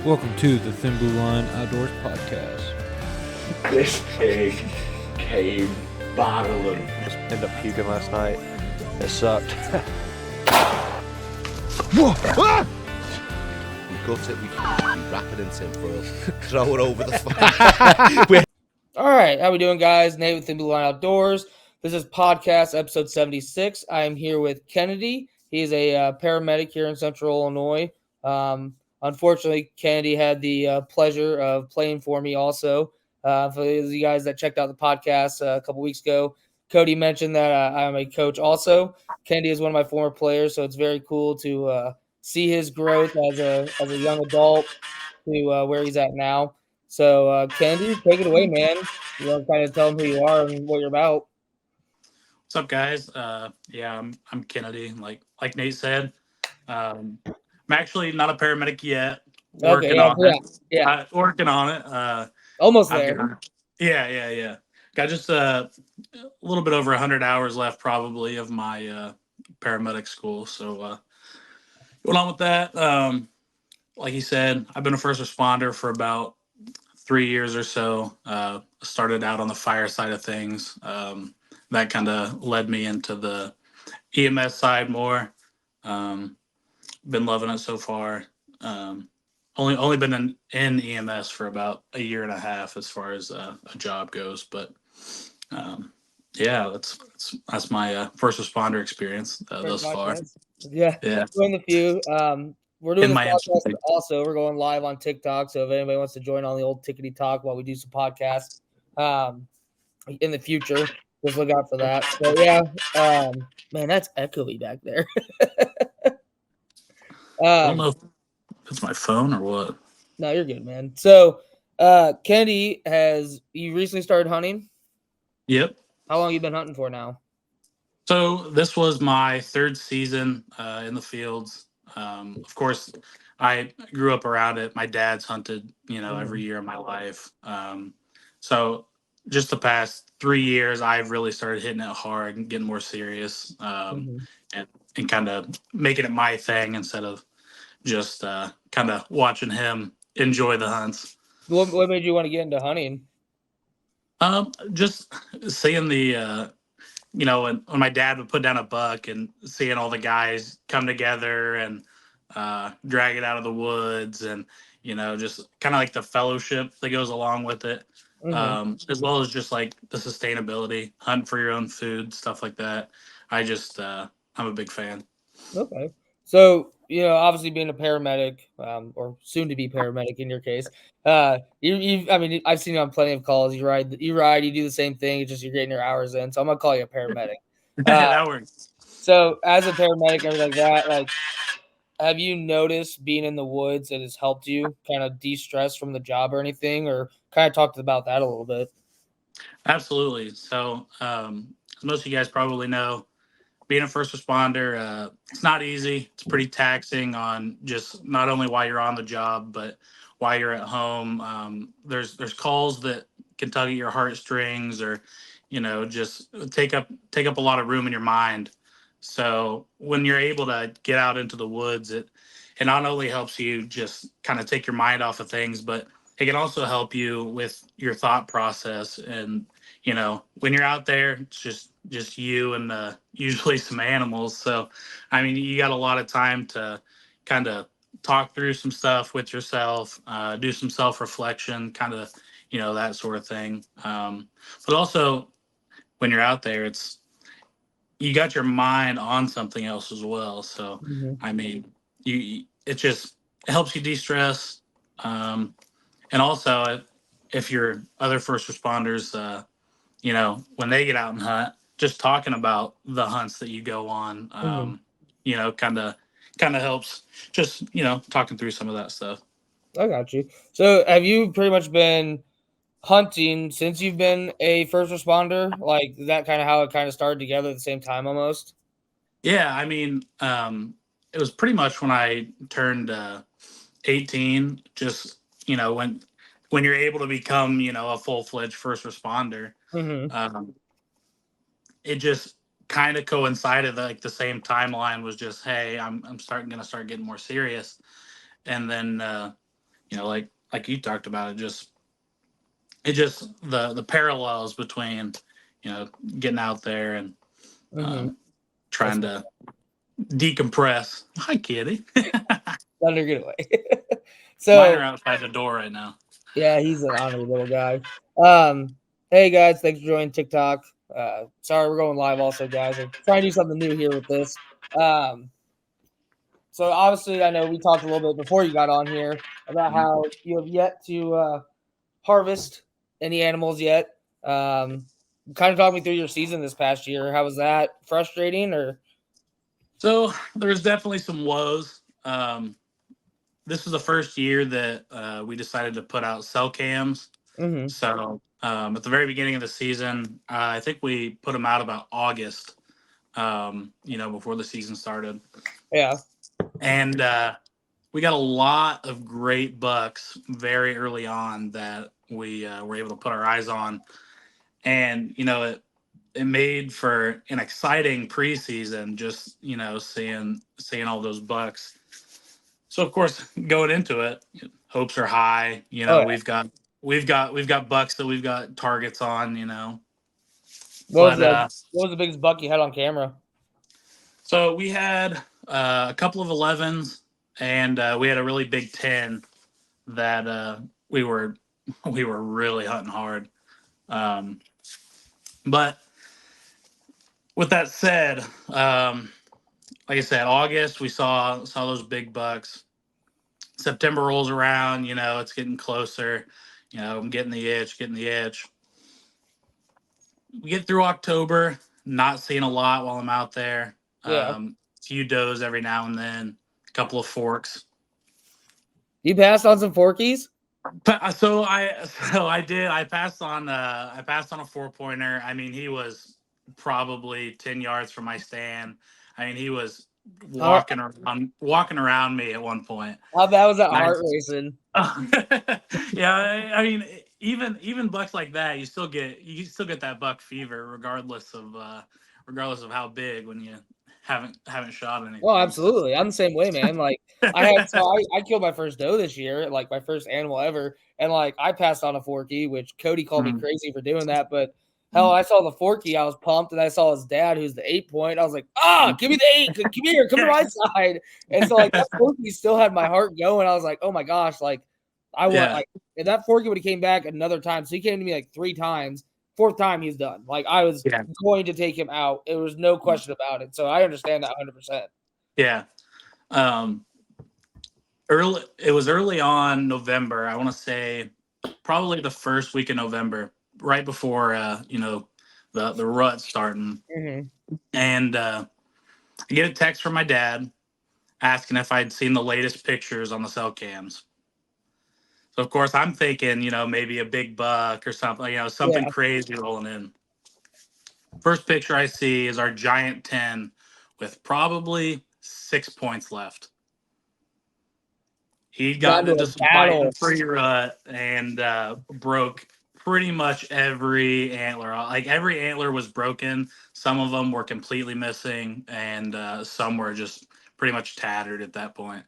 Welcome to the Thin Blue Line Outdoors Podcast. This pig came battling. Just ended up puking last night. It sucked. Whoa! Ah! We gut it, we wrap it in tinfoil, throw it over the fire. All right, how we doing, guys? Nate with Thin Blue Line Outdoors. This is podcast episode 76. I am here with Kennedy. He is a paramedic here in Central Illinois. Unfortunately, Kennedy had the pleasure of playing for me also. For those of you guys that checked out the podcast a couple weeks ago, Cody mentioned that I'm a coach also. Kennedy is one of my former players, so it's very cool to see his growth as a young adult to where he's at now. So, Kennedy, take it away, man. You want to kind of tell them who you are and what you're about? What's up, guys? I'm Kennedy. Like Nate said, I'm actually not a paramedic yet. Working on it. Almost there. Yeah. Got just a little bit over 100 hours left, probably, of my paramedic school. So, going on with that. Like he said, I've been a first responder for about 3 years or so. Started out on the fire side of things. That kind of led me into the EMS side more. Been loving it so far. Only been in EMS for about a year and a half as far as a job goes. But that's my first responder experience thus far. Yeah. Join the few. We're doing this podcast also. We're going live on TikTok. So if anybody wants to join on the old Tickety Talk while we do some podcasts in the future, just look out for that. So yeah, man, that's echoey back there. I don't know if it's my phone or what. No, you're good, man. So Kennedy, you recently started hunting? Yep. How long have you been hunting for now? So this was my third season in the fields. Of course, I grew up around it. My dad's hunted, every year of my life. So just the past 3 years, I've really started hitting it hard and getting more serious, and kind of making it my thing instead of just kind of watching him enjoy the hunts. What made you want to get into hunting? Just seeing the when my dad would put down a buck and seeing all the guys come together and drag it out of the woods and, just kind of like the fellowship that goes along with it, as well as just like the sustainability, hunt for your own food, stuff like that. I'm a big fan. Okay. So, obviously being a paramedic, or soon to be paramedic in your case, I've seen you on plenty of calls. You ride, you do the same thing. It's just you're getting your hours in. So I'm gonna call you a paramedic. That works. So as a paramedic, everything like that, like, have you noticed being in the woods that has helped you kind of de-stress from the job or anything, or kind of talked about that a little bit? Absolutely. So, as most of you guys probably know, being a first responder, it's not easy. It's pretty taxing on just not only while you're on the job, but while you're at home. There's calls that can tug at your heartstrings, or just take up a lot of room in your mind. So when you're able to get out into the woods, it not only helps you just kind of take your mind off of things, but it can also help you with your thought process. And when you're out there, it's just you and usually some animals. So, you got a lot of time to kind of talk through some stuff with yourself, do some self-reflection, kind of, that sort of thing. But also when you're out there, you got your mind on something else as well. So, it helps you de-stress. And also if you're other first responders, when they get out and hunt, just talking about the hunts that you go on, kind of helps, just, talking through some of that stuff. I got you. So have you pretty much been hunting since you've been a first responder? Like, is that kind of how it kind of started together at the same time almost? Yeah. It was pretty much when I turned 18, just, when you're able to become, a full-fledged first responder. It just kind of coincided, like the same timeline was just, hey, I'm gonna start getting more serious. And then like you talked about, it just the parallels between, getting out there and trying to decompress. Hi, kitty. Thunder, get away. Mine are So outside the door right now. yeah, he's an honorable little guy. Hey guys, thanks for joining TikTok. Sorry, we're going live also, guys. I'm trying to do something new here with this. So obviously, I know we talked a little bit before you got on here about how you have yet to harvest any animals yet. Kind of talk me through your season this past year. How was that? Frustrating or? So there's definitely some woes. This was the first year that we decided to put out cell cams. Mm-hmm. So at the very beginning of the season, I think we put them out about August, before the season started. Yeah. And we got a lot of great bucks very early on that we were able to put our eyes on. And, it made for an exciting preseason, just, seeing all those bucks. So, of course, going into it, hopes are high. We've got bucks that we've got targets on, What was the biggest buck you had on camera? So we had a couple of 11s, and we had a really big 10 that we were really hunting hard. But with that said, like I said, August we saw those big bucks. September rolls around, it's getting closer. I'm getting the itch. We get through October, not seeing a lot while I'm out there. Yeah. Few does every now and then, a couple of forks. You passed on some forkies? So I did. I passed on a 4-pointer. I mean, he was probably 10 yards from my stand. I mean, he was walking around me at one point. How bad was that heart racing? Yeah, I mean, even bucks like that, you still get that buck fever regardless of how big when you haven't shot anything. Well, absolutely. I'm the same way, man. Like I killed my first doe this year, like my first animal ever, and like I passed on a forky, which Cody called me crazy for doing that, but hell, I saw the forky, I was pumped, and I saw his dad, who's the 8-point. I was like, give me the 8, come here, come to my side. And so like that forky still had my heart going. I was like, oh my gosh, like I want like if that forky would have came back another time. So he came to me like 3 times. 4th time he's done. Like I was going to take him out. It was no question about it. So I understand that 100%. Yeah. It was early on November. I want to say probably the first week of November, right before the rut starting. Mm-hmm. And I get a text from my dad asking if I'd seen the latest pictures on the cell cams. So, of course, I'm thinking, maybe a big buck or something, something crazy rolling in. First picture I see is our giant 10 with probably 6 points left. He'd gotten into some fighting pre-rut and broke pretty much every antler. Like every antler was broken. Some of them were completely missing, and some were just pretty much tattered at that point.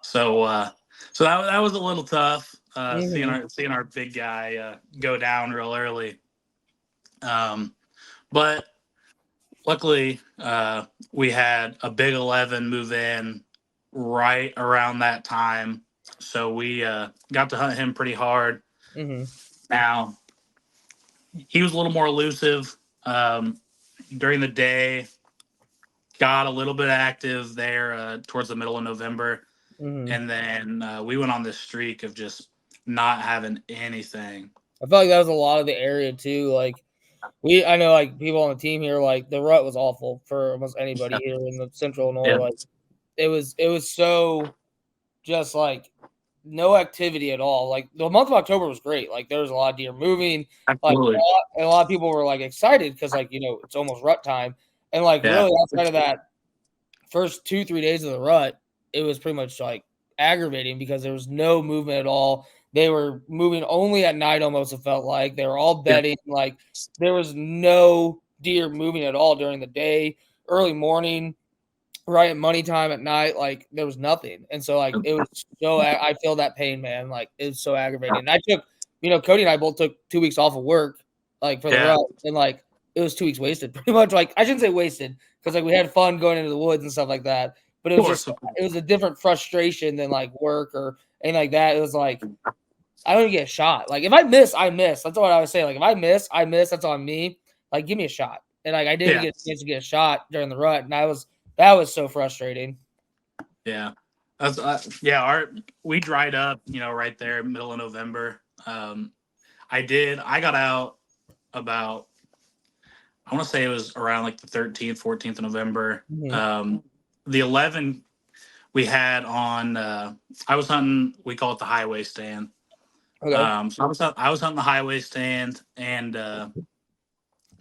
So that was a little tough, seeing our big guy go down real early. But luckily, we had a big 11 move in right around that time, so we got to hunt him pretty hard. Mm-hmm. Now, he was a little more elusive during the day. Got a little bit active there towards the middle of November. Mm-hmm. And then we went on this streak of just not having anything. I felt like that was a lot of the area too. Like I know like people on the team here, like the rut was awful for almost anybody here in the Central Illinois. Yeah. Like it was so just like no activity at all. Like the month of October was great. Like there was a lot of deer moving. Absolutely. Like a lot of people were like excited because like it's almost rut time. And like really outside of that first 2-3 days of the rut, it was pretty much like aggravating because there was no movement at all. They were moving only at night almost, it felt like. They were all bedding. Yeah. Like there was no deer moving at all during the day. Early morning, right at money time at night, like there was nothing. And so like it was so I feel that pain, man. Like it was so aggravating. And I took, Cody and I both took 2 weeks off of work, like for the Yeah. rut, and like it was 2 weeks wasted, pretty much. Like I shouldn't say wasted because like we had fun going into the woods and stuff like that. But it was just it was a different frustration than like work or anything like that. It was like I don't even get a shot. Like if I miss, I miss. That's what I would say. Like if I miss, I miss. That's on me. Like give me a shot. And like I didn't get a chance to get a shot during the rut, and that was so frustrating. Yeah. That's we dried up, right there, middle of November. I got out about, I want to say it was around like the 13th, 14th of November. Mhm. The 11 we had on, I was hunting, we call it the highway stand. Okay. So I was hunting the highway stand, and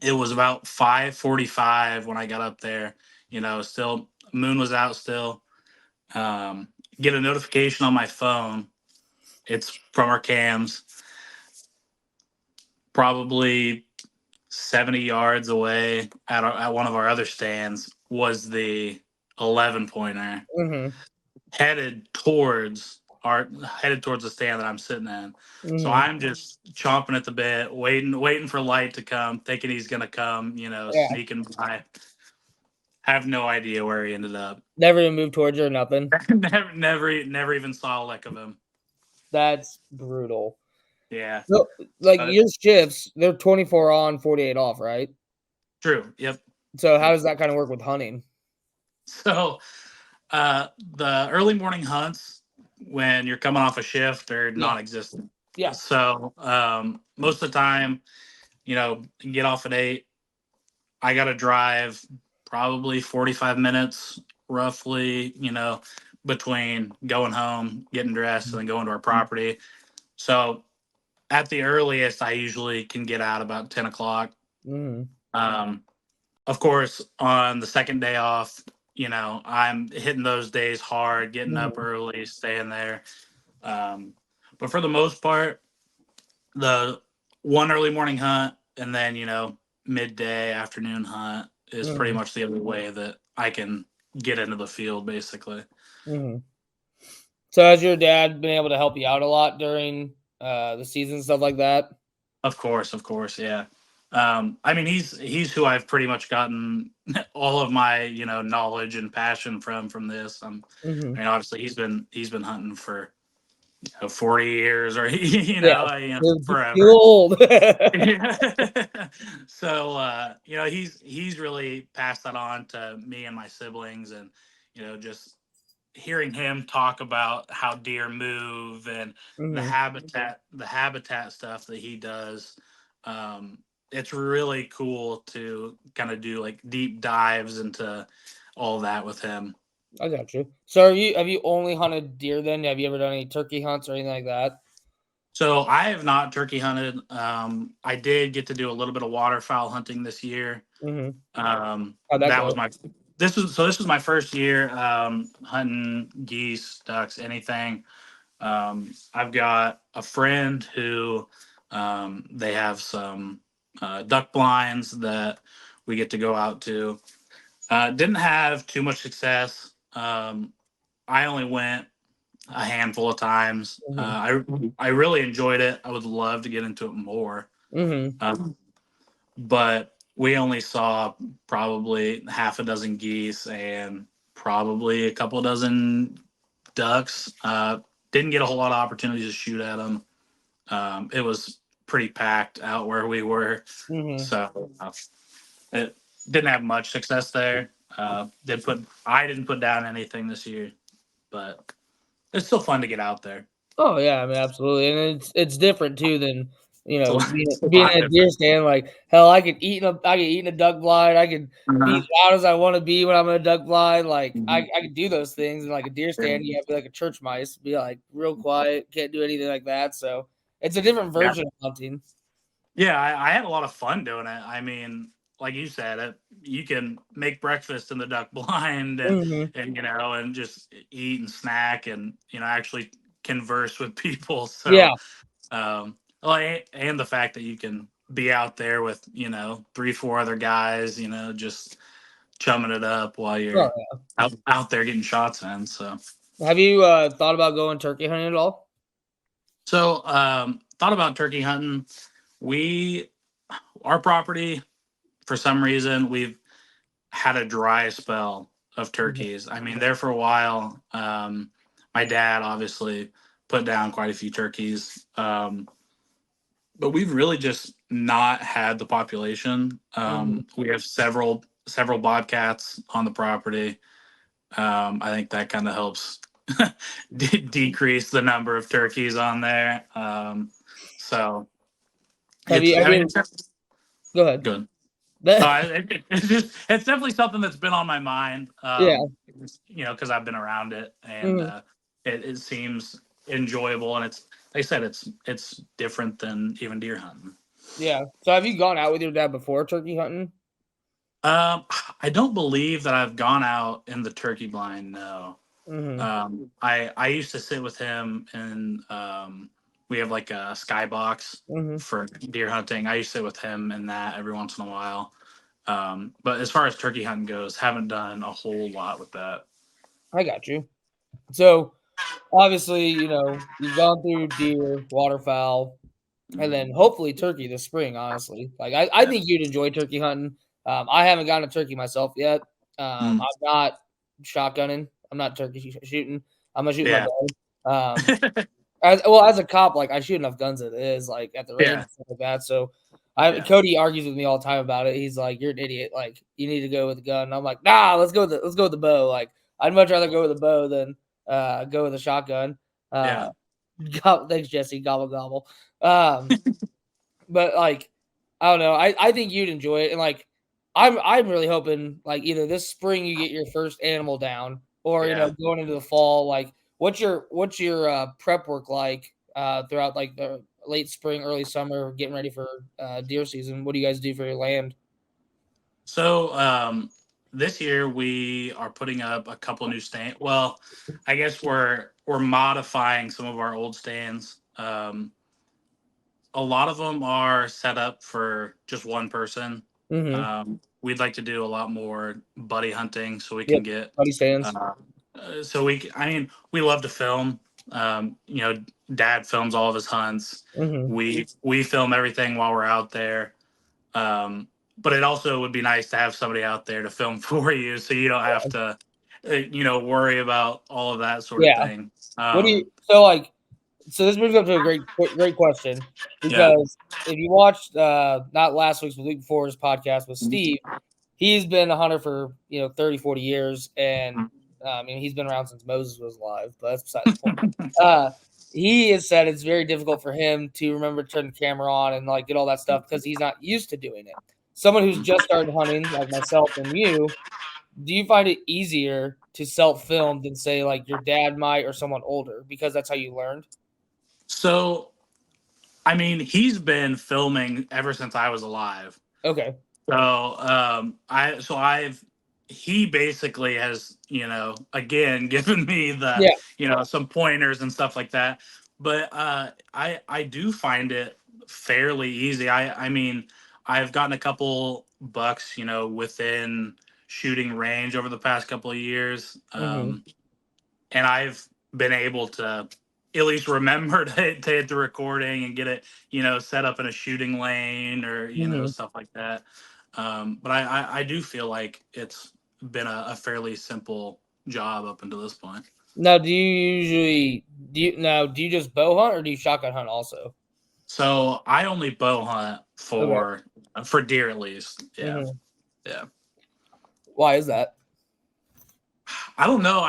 it was about 5:45 when I got up there. Still moon was out still. Get a notification on my phone. It's from our cams. Probably 70 yards away at one of our other stands was the 11 pointer Mm-hmm. headed towards the stand that I'm sitting in. Mm-hmm. So I'm just chomping at the bit, waiting for light to come, thinking he's gonna come, sneaking by. Have no idea where he ended up. Never even moved towards you or nothing. never even saw a lick of him. That's brutal. Yeah. So, like your shifts, they're 24 on, 48 off, right? True. Yep. So how does that kind of work with hunting? So the early morning hunts when you're coming off a shift are non-existent. Yeah. So most of the time, get off at 8. I got to drive probably 45 minutes roughly, between going home, getting dressed, and then going to our property. So at the earliest, I usually can get out about 10 o'clock. Mm-hmm. Of course, on the second day off, I'm hitting those days hard, getting up early, staying there. But for the most part, the one early morning hunt and then, midday afternoon hunt is pretty much the only way that I can get into the field, basically. Mm-hmm. So has your dad been able to help you out a lot during the season, stuff like that? Of course, yeah. I mean, he's who I've pretty much gotten all of my knowledge and passion from this. I mean, obviously he's been hunting for 40 years or forever. Too old. So he's really passed that on to me and my siblings, and just hearing him talk about how deer move and the habitat stuff that he does. It's really cool to kind of do like deep dives into all that with him. I got you. So have you only hunted deer then? Have you ever done any turkey hunts or anything like that? So I have not turkey hunted. I did get to do a little bit of waterfowl hunting this year. This was my first year hunting geese, ducks, anything. I've got a friend who they have some duck blinds that we get to go out to. Didn't have too much success. I only went a handful of times. I really enjoyed it. I would love to get into it more. But we only saw probably half a dozen geese and probably a couple dozen ducks. Didn't get a whole lot of opportunities to shoot at them. It was pretty packed out where we were. So it didn't have much success there. I didn't put down anything this year, but it's still fun to get out there. Oh yeah, I mean absolutely, and it's different too than being at a deer stand. Like hell, I could eat in a duck blind. I could be as loud as I want to be when I'm in a duck blind. Like I could do those things. And like a deer stand, you have to be like a church mice, be like real quiet, can't do anything like that. So it's a different version of hunting. Yeah, I had a lot of fun doing it. I mean, like you said, you can make breakfast in the duck blind and and just eat and snack and actually converse with people. So and the fact that you can be out there with 3-4 other guys, just chumming it up while you're Oh, out there getting shots in. So, have you thought about going turkey hunting at all? so thought about turkey hunting. Our property, for some reason, we've had a dry spell of turkeys. I mean, there for a while. My dad obviously put down quite a few turkeys, but we've really just not had the population. We have several bobcats on the property. I think that kind of helps decrease the number of turkeys on there. So Have you? Go ahead. good. It's definitely something that's been on my mind. Yeah. Because I've been around it, and it seems enjoyable, and it's like I said, it's different than even deer hunting. Yeah. So have you gone out with your dad before turkey hunting? I don't believe that I've gone out in the turkey blind. No. I used to sit with him, and we have like a skybox for deer hunting. I used to sit with him in that every once in a while. But as far as turkey hunting goes, haven't done a whole lot with that. I got you. So obviously, you've gone through deer, waterfowl, and then hopefully turkey this spring, honestly. Like I think you'd enjoy turkey hunting. I haven't gotten a turkey myself yet. I'm not shotgunning. I'm not turkey shooting. I'm gonna shoot my dog. As a cop, like I shoot enough guns as it is, like at the range and stuff like that. So Cody argues with me all the time about it. He's like, "You're an idiot. Like you need to go with a gun." And I'm like, "Nah, let's go with the bow. Like I'd much rather go with a bow than go with a shotgun." Thanks, Jesse. Gobble gobble. But like, I don't know. I think you'd enjoy it, and like, I'm really hoping like either this spring you get your first animal down, or going into the fall. Like, what's your prep work like throughout like the late spring, early summer, getting ready for deer season? What do you guys do for your land? So this year we are putting up a couple new stands. Well, I guess we're modifying some of our old stands. A lot of them are set up for just one person. We'd like to do a lot more buddy hunting, so we can get buddy stands. We love to film. Dad films all of his hunts. We film everything while we're out there. But it also would be nice to have somebody out there to film for you, so you don't have to, worry about all of that sort of thing. So this brings up to a great question, because if you watched not last week's, but the week before's podcast with Steve, he's been a hunter for 30, 40 years, and he's been around since Moses was alive, but that's beside the point. He has said it's very difficult for him to remember to turn the camera on and like get all that stuff because he's not used to doing it. Someone who's just started hunting, like myself and you, do you find it easier to self-film than say like your dad might or someone older, because that's how you learned? So, he's been filming ever since I was alive. Okay. So, he basically has, again, given me the, some pointers and stuff like that. But I do find it fairly easy. I've gotten a couple bucks, within shooting range over the past couple of years. And I've been able to at least remember to hit the recording and get it, set up in a shooting lane or, stuff like that. But I do feel like it's been a fairly simple job up until this point. Now, do you just bow hunt, or do you shotgun hunt also? So I only bow hunt for deer, at least. Yeah. Yeah. Why is that? I don't know.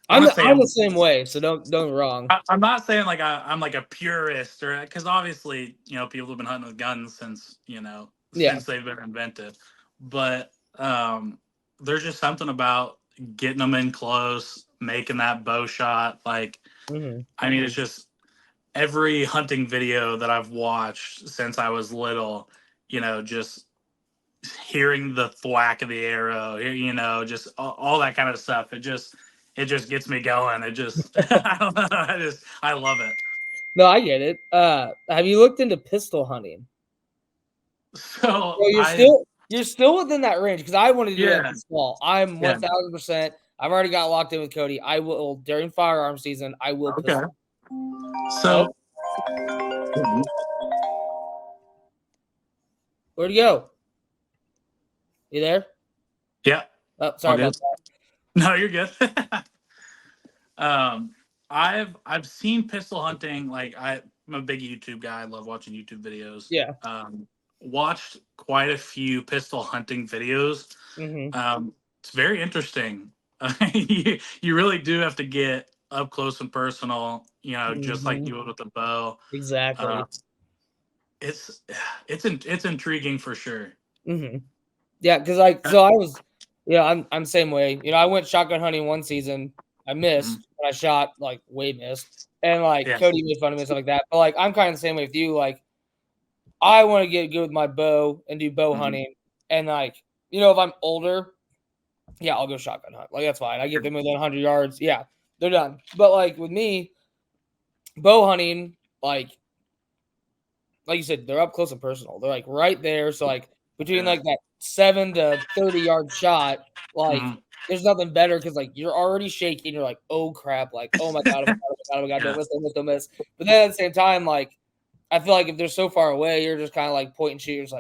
I'm the same way, so don't get me wrong. I'm not saying like I'm like a purist, or because obviously people have been hunting with guns since since they've been invented, but there's just something about getting them in close, making that bow shot. Like it's just every hunting video that I've watched since I was little, just hearing the thwack of the arrow, just all that kind of stuff. It just gets me going. It just, I don't know. I love it. No, I get it. Have you looked into pistol hunting? So well, you're still within that range because I want to do that Yeah. this fall. I'm Yeah. 1000%. I've already got locked in with Cody. I will during firearm season. I will. Okay. So, Where'd he go? You there? yeah. Oh, sorry All about good. that. No, you're good. I've seen pistol hunting. Like I'm a big YouTube guy. I love watching YouTube videos. Yeah. Watched quite a few pistol hunting videos. Mm-hmm. It's very interesting. You really do have to get up close and personal. You know, just like you would with a bow. Exactly. It's intriguing for sure. Mm-hmm. Yeah, because I was, I'm same way. I went shotgun hunting one season. I missed, but I shot like way missed, and Cody made fun of me and stuff like that. But I'm kind of the same way with you. I want to get good with my bow and do bow hunting, and if I'm older, yeah, I'll go shotgun hunt. That's fine. I get them within 100 yards. Yeah, they're done. But with me, bow hunting, like you said, they're up close and personal. They're right there. So between that 7 to 30 yard shot, there's nothing better because you're already shaking. You're like, oh crap, oh my god, oh my god, don't miss. But then at the same time, I feel like if they're so far away, you're just kind of point and shoot. You're just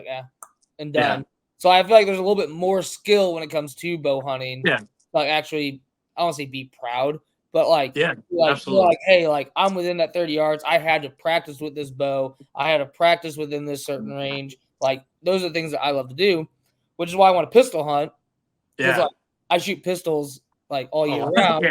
and done. Yeah. So I feel like there's a little bit more skill when it comes to bow hunting. Yeah. Actually, I don't want to say be proud, but absolutely. Hey, I'm within that 30 yards. I had to practice with this bow. I had to practice within this certain range. Those are the things that I love to do, which is why I want to pistol hunt. Yeah. I shoot pistols all year round.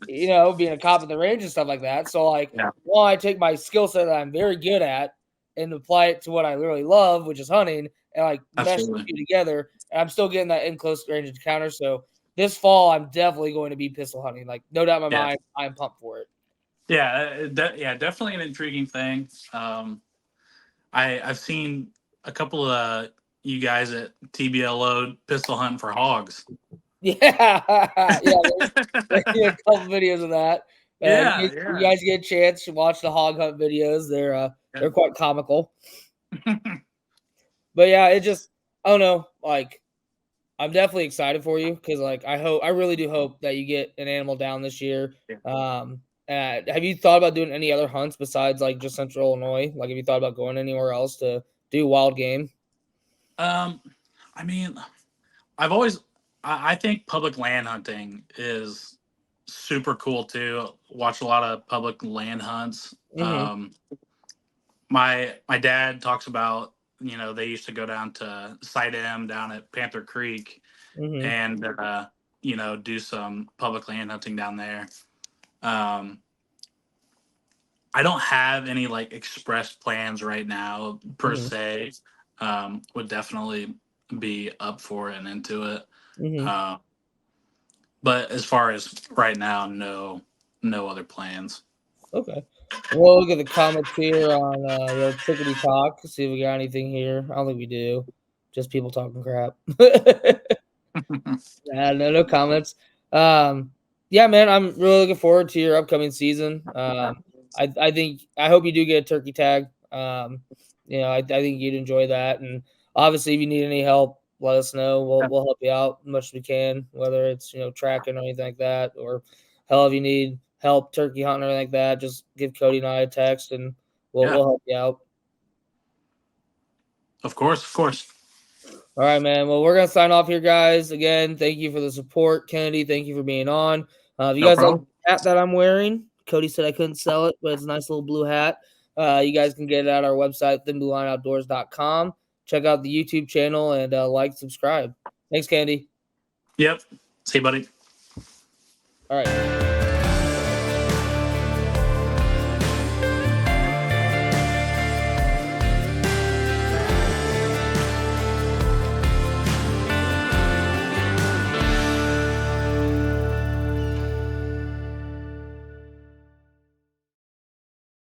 Being a cop at the range and stuff like that. So while I take my skill set that I'm very good at and apply it to what I really love, which is hunting, and mesh the two together, and I'm still getting that in close range encounter. So this fall, I'm definitely going to be pistol hunting. No doubt in my mind, I'm pumped for it. Yeah, definitely an intriguing thing. I've seen a couple of you guys at TBLO pistol hunting for hogs. Yeah, there's a couple videos of that. You guys get a chance to watch the hog hunt videos. They're quite comical. But yeah, it just I don't know. I'm definitely excited for you because I really do hope that you get an animal down this year. Have you thought about doing any other hunts besides just Central Illinois? Have you thought about going anywhere else to do wild game? I mean, I think public land hunting is super cool too. Watch a lot of public land hunts. My dad talks about, they used to go down to Site M down at Panther Creek and, do some public land hunting down there. I don't have any express plans right now per se. Would definitely be up for it and into it. But as far as right now, no other plans. Okay. We'll look at the comments here on the Tickety Talk. See if we got anything here. I don't think we do. Just people talking crap. No comments. Yeah, man, I'm really looking forward to your upcoming season. I hope you do get a turkey tag. I think you'd enjoy that. And obviously, if you need any help, let us know. We'll help you out as much as we can, whether it's tracking or anything like that, or hell, if you need help turkey hunting or anything like that, just give Cody and I a text and we'll help you out. Of course. All right, man. Well, we're gonna sign off here, guys. Again, thank you for the support, Kennedy. Thank you for being on. If you guys like the hat that I'm wearing, Cody said I couldn't sell it, but it's a nice little blue hat. You guys can get it at our website, thinbluelineoutdoors.com. Check out the YouTube channel and subscribe. Thanks, Candy. Yep. See you, buddy. All right.